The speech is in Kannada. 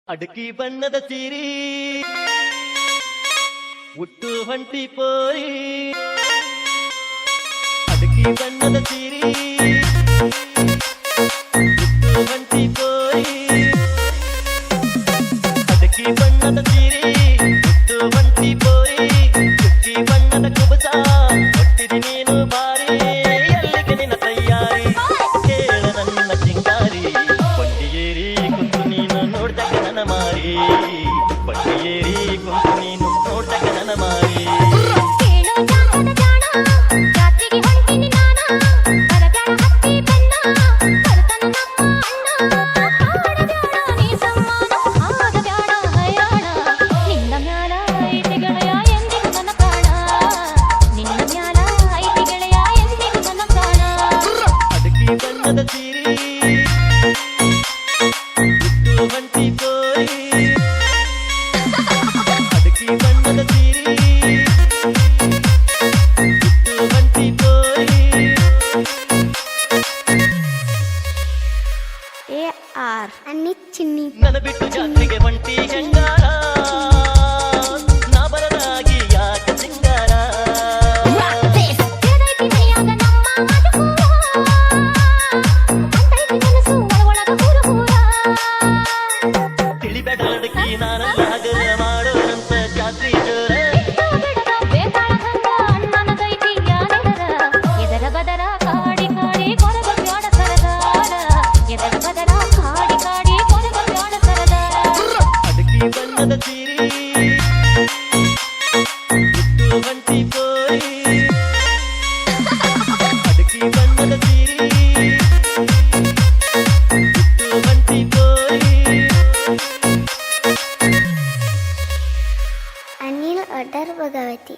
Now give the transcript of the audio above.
ಅಡಕಿ ಬಣ್ಣದ ಸೀರಿ ಉಟ್ಟು ಹೊಂಟಿ ಪೋರಿ ಅಡಕಿ ಬಣ್ಣದ ಸೀರಿ ಉಟ್ಟು ಹೊಂಟಿ ಪೋರಿ ಅಡಕಿ ಬಣ್ಣದ ಸೀರಿ ಉಟ್ಟು ಹೊಂಟಿ ಪೋರಿ ಚುಕ್ಕಿ ಬಣ್ಣದ ಕುಬಸ ಹೊಟ್ಟಿದಿ ನೀನು ಬಾರಿ ಎಲ್ಲಿಗೆ ನಿನ್ನ ತಯ್ಯಾರಿ ಕೇಳ ನನ್ನ ಚಿಂಗಾರಿ ಕೊಂಡಿಯೇರಿ ಕುಂತು ನೀನು ನೋಡ್ದಾಗ ನನ್ನ ಮಾರಿ ಕೊಂಡಿಯೇರಿ ಕುಂತು ನೀನು ನೋಡ್ದಾಗ ನನ್ನ ಮಾರಿ ಬಣ್ಣದ ಸೀರಿ ಉಟ್ಟು ಹೊಂಟಿ ಪೋರಿ ಅಡಕಿ ಬಣ್ಣದ ಸೀರಿ ಉಟ್ಟು ಹೊಂಟಿ ಪೋರಿ AR ಅನ್ನಿ ಚಿನ್ನಿ ನನ್ನ ಬಿಟ್ಟು ಜಾತ್ರೆಗೆ ಹೊಂಟಿ ಹೆಂಗಾರ ನಾ ಬರಲಾಗಿ ಯಾಕೆ ಸಿಂಗಾರ ತಿಳಿಬೇಡದಕ್ಕಿ ನಾನಲ್ಲಾಗ ಮಾಡೋರಂತ ಜಾತ್ರೆ ಜೋರ ಅಡಕಿ ಬಣ್ಣದ ಸೀರಿ ಉಟ್ಟು ಹೊಂಟಿ ಪೋರಿ ಅಡಕಿ ಬಣ್ಣದ ಸೀರಿ ಉಟ್ಟು ಹೊಂಟಿ ಪೋರಿ ಅನಿಲ್ ಅಡರ್ ಭಗವತಿ